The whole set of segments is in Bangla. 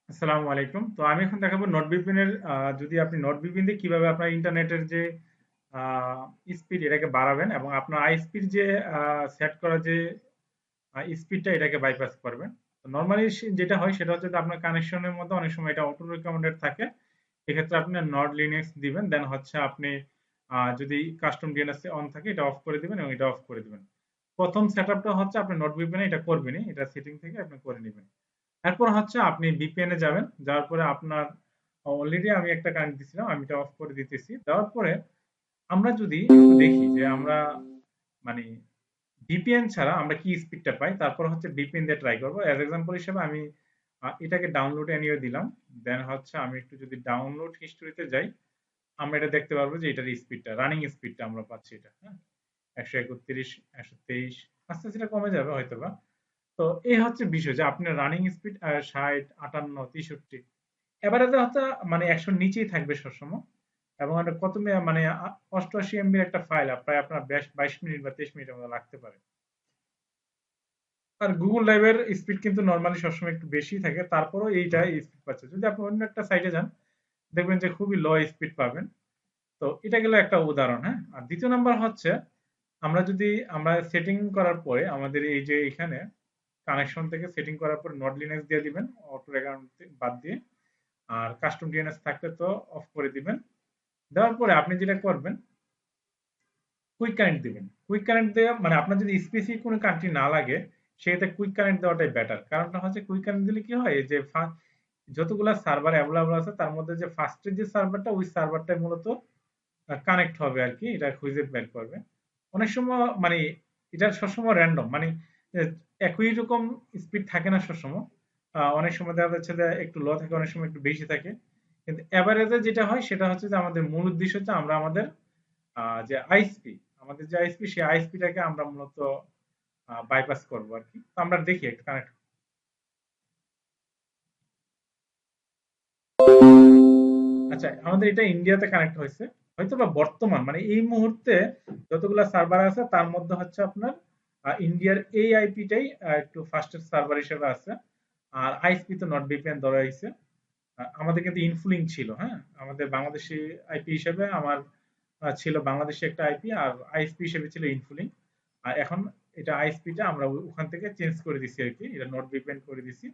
আসসালামু আলাইকুম। তো আমি এখন দেখাবো নোটবিপিন এর যদি আপনি নোটবিপিন দিয়ে কিভাবে আপনার ইন্টারনেটের যে স্পিড এটাকে বাড়াবেন এবং আপনার আইএসপির যে সেট করা যে স্পিডটা এটাকে বাইপাস করবেন। তো নরমালি যেটা হয় সেটা হচ্ছে যে আপনার কানেকশনের মধ্যে অনেক সময় এটা অটো রিকমেন্ডেড থাকে। এক্ষেত্রে আপনি নড লিনাক্স দিবেন, দেন হচ্ছে আপনি যদি কাস্টম ডিএনএস অন থাকে এটা অফ করে দিবেন এবং এটা অফ করে দিবেন। প্রথম সেটআপটা হচ্ছে আপনি নোটবিপিন এটা করবেনই, এটা সেটিং থেকে আপনি করে নেবেন। এরপর হচ্ছে আপনি VPN এ যাবেন। যাওয়ার পরে আপনার অলরেডি আমি একটা কানেক্ট দিছিলাম, আমি এটা অফ করে দিতেছি। দেওয়ার পরে আমরা যদি একটু দেখি যে আমরা মানে VPN ছাড়া আমরা কি স্পিডটা পাই, তারপর হচ্ছে VPN দিয়ে ট্রাই করবো। অ্যাজ এক্সাম্পল হিসেবে আমি এটাকে ডাউনলোড এনিওয়ে দিলাম। দেন হচ্ছে আমি একটু যদি ডাউনলোড হিস্টোরিতে যাই, আমরা এটা দেখতে পারবো যে এটার স্পিডটা, রানিং স্পিডটা আমরা পাচ্ছি এটা, হ্যাঁ? 131, 123, আস্তে আস্তে এটা কমে যাবে হয়তোবা। তো এই হচ্ছে বিষয় যে আপনার রানিং স্পিড 60, 58, 63 এভারেজে হচ্ছে মানে 100 নিচেই থাকবে সবসময়। এবং এটা কত মানে 88 এমবির একটা ফাইল প্রায় আপনার 22 মিনিট বা 23 মিনিটের মতো লাগতে পারে। আর গুগল ড্রাইভের স্পিড কিন্তু নরমালি সবসময় একটু বেশি থাকে, তারপরেও এইটা স্পিড পাচ্ছে। যদি আপনি অন্য একটা সাইটে যান, দেখবেন যে খুবই লো স্পিড পাবেন। তো এটা গেল একটা উদাহরণ, হ্যাঁ? আর দ্বিতীয় নাম্বার হচ্ছে আমরা সেটিং করার পরে আমাদের এই যে এখানে কানেকশন থেকে সেটিং করার পর নড লিনাক্স দিয়ে দিবেন, অটো অ্যাকাউন্ট বাদ দিয়ে। আর কাস্টম ডিএনএস থাকলে তো অফ করে দিবেন। দেওয়ার পরে আপনি যেটা করবেন, কুইক কানেক্ট দিবেন। কুইক কানেক্ট দিয়ে মানে আপনার যদি স্পেসিফিক কোনো কান্ট্রি না লাগে, সেক্ষেত্রে কুইক কানেক্ট দেওয়াটাই বেটার। কারণটা হচ্ছে কুইক কানেক্ট দিলে কি হয়, এই যে যতগুলা সার্ভার অ্যাভেলেবল আছে তার মধ্যে যে ফার্স্টের যে সার্ভারটা, ওই সার্ভারটাই মূলত কানেক্ট হবে আর কি, এটা খুঁজে বের করবে। অনেক সময় মানে এটা সবসময় র্যান্ডম, মানে আহ, একই রকম স্পিড থাকে না সবসময়। অনেক সময় দেখা যাচ্ছে যে একটু লো থাকে, অনেক সময় একটু বেশি থাকে। কিন্তু এভারেজে যেটা হয় সেটা হচ্ছে যে আমাদের মূল উদ্দেশ্য হচ্ছে আমরা আমাদের যে আইএসপি, আমাদের যে আইএসপি সেই আইএসপিটাকে আমরা মূলত বাইপাস করবো আর কি। তো আমরা দেখি একটু কানেক্ট। আচ্ছা, আমাদের এটা ইন্ডিয়াতে কানেক্ট হয়েছে। হয়তো বা বর্তমান মানে এই মুহূর্তে যতগুলা সার্ভার আছে তার মধ্যে হচ্ছে আপনার ইন্ডিয়ার এই আইপিটাই একটু ফাস্টেস্ট সার্ভার হিসেবে আছে। আর আইএসপি তো নট ভিপিএন ধরা হয়েছে। আমাদের কিন্তু ইনফ্লুইং ছিল, হ্যাঁ? আমাদের বাংলাদেশি আইপি হিসেবে আমার ছিল বাংলাদেশি একটা আইপি, আর আইএসপি হিসেবে ছিল ইনফ্লুইং। আর এখন এটা আইএসপিটা আমরা ওখান থেকে চেঞ্জ করে দিছি আর কি, এটা নট ভিপিএন করে দিছি।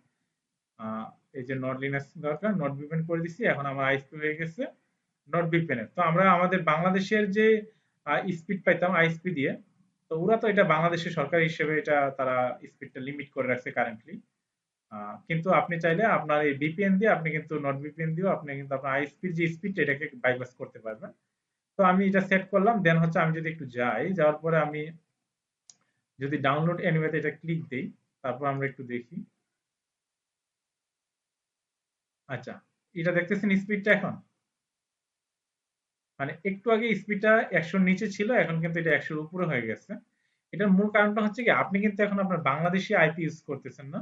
আহ, এই যে নট লিনাক্স দরকার, নট ভিপিএন করে দিছি, এখন আমার আইএসপি হয়ে গেছে নট ভিপিএন এর। তো আমরা আমাদের বাংলাদেশের যে স্পিড পাইতাম আইএসপি দিয়ে, তো ওরা তো এটা বাংলাদেশের সরকার হিসেবে এটা তারা স্পিডটা লিমিট করে রাখছে কারেন্টলি। কিন্তু আপনি চাইলে আপনার এই ভিপিএন দিয়ে আপনি কিন্তু নট ভিপিএন দিয়েও আপনি কিন্তু আপনার আইএসপির যে স্পিড এটাকে বাইপাস করতে পারবেন। তো আমি এটা সেট করলাম, দেন হচ্ছে আমি যদি একটু যাই, যাওয়ার পরে আমি যদি ডাউনলোড এনিওয়েতে এটা ক্লিক দেই, তারপর আমরা একটু দেখি। আচ্ছা, এটা দেখতেছেন স্পিডটা এখন, মানে একটু আগে স্পিডটা 100 নিচে ছিল, এখন কিন্তু এটা 100 উপরে হয়ে গেছে। এটার মূল কারণটা হচ্ছে কি, আপনি কিন্তু এখন আপনার বাংলাদেশি আইপি ইউজ করতেছেন না।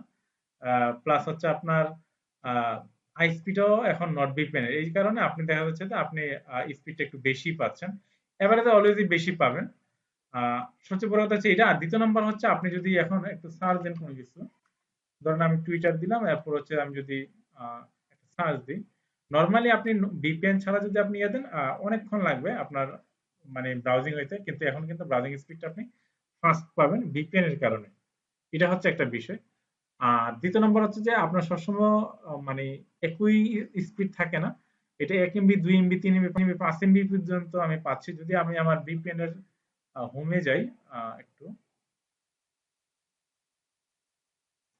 প্লাস হচ্ছে আপনার আইএসপিটাও এখন নট ভিপিএন এর, এই কারণে আপনি দেখা যাচ্ছে যে আপনি স্পিডটা একটু বেশি পাচ্ছেন। এভারেজে অলওয়েজই বেশি পাবেন। সবচেয়ে বড় কথা হচ্ছে এটা। আর দ্বিতীয় নাম্বার হচ্ছে আপনি যদি এখন একটু সার্চ দেন কোনো কিছু, ধরেন আমি টুইটার দিলাম, এরপর হচ্ছে আমি যদি একটা সার্চ দিই, নরমালি আপনি ভিপিএন ছাড়া যদি আপনি ইয়ে দেন, অনেকক্ষণ লাগবে আপনার মানে ব্রাউজিং হইতে, কিন্তু এখন কিন্তু ব্রাউজিং স্পিডটা আপনি ফাস্ট পাবেন ভিপিএন এর কারণে। এটা হচ্ছে একটা বিষয়। আর দ্বিতীয় নম্বর হচ্ছে যে আপনার সবসময় মানে একই স্পিড থাকে না। এটা 1 এমবি, 2 এমবি, 3 এমবি, 5 এমবি পর্যন্ত আমি পাচ্ছি যদি আমি আমার ভিপিএন এর হোমে যাই। একটু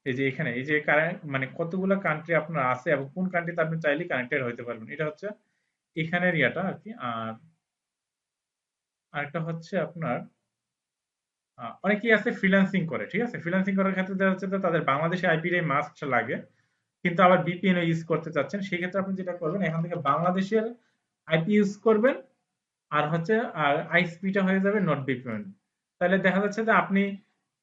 এই যে এখানে এই যে মানে কতগুলো কান্ট্রি আপনার আছে এবং কোন কান্ট্রিতে আপনি চাইলে কানেক্টেড হইতে পারবেন, এটা হচ্ছে এখানের ইয়াটা আর কি। আর আরেকটা হচ্ছে আপনার অনেকেই আছে ফ্রিল্যান্সিং করে, ঠিক আছে? ফ্রিল্যান্সিং করার ক্ষেত্রে দেখা যাচ্ছে যে তাদের বাংলাদেশে আইপিটাই মাস্ট লাগে, কিন্তু আবার ভিপিএন ইউজ করতে চাচ্ছেন, সেই ক্ষেত্রে আপনি যেটা করবেন, এখান থেকে বাংলাদেশের আইপি ইউজ করবেন। আর হচ্ছে আইএসপিটা হয়ে যাবে নট ভিপিএন। তাহলে দেখা যাচ্ছে যে আপনি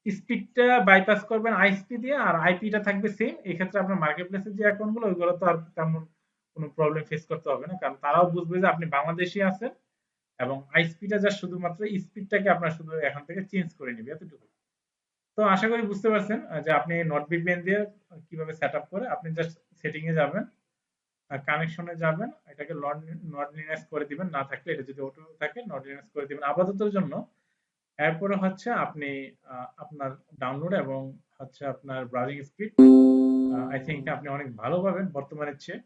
স্পিডটা বাইপাস করবেন আইএসপি দিয়ে, আর আইপিটা থাকবে সেম। এই ক্ষেত্রে আপনার মার্কেট প্লেসের যে অ্যাকাউন্ট গুলো, ওইগুলো তো আর তেমন কোনো প্রবলেম ফেস করতে হবে না, কারণ তারাও বুঝবে যে আপনি বাংলাদেশি আছেন। এবং আইএসপিটা জাস্ট শুধুমাত্র স্পিডটাকে আপনার শুধু এখান থেকে চেঞ্জ করে নিবে, এতটুকু। তো আশা করি বুঝতে পারছেন যে আপনি নট ভিপিএন দিয়ে কিভাবে সেট আপ করে আপনি জাস্ট সেটিং এ যাবেন, কানেকশনে যাবেন, এটাকে নট লিনিয়াস করে দিবেন, না থাকলে এটা যদি অটো থাকে নট লিনিয়াস করে দিবেন আপাততর জন্য। এরপরে হচ্ছে আপনি আপনার ডাউনলোড এবং হচ্ছে আপনার ব্রাউজিং স্পিড আই থিংক আপনি অনেক ভালো পাবেন বর্তমানের চেয়ে।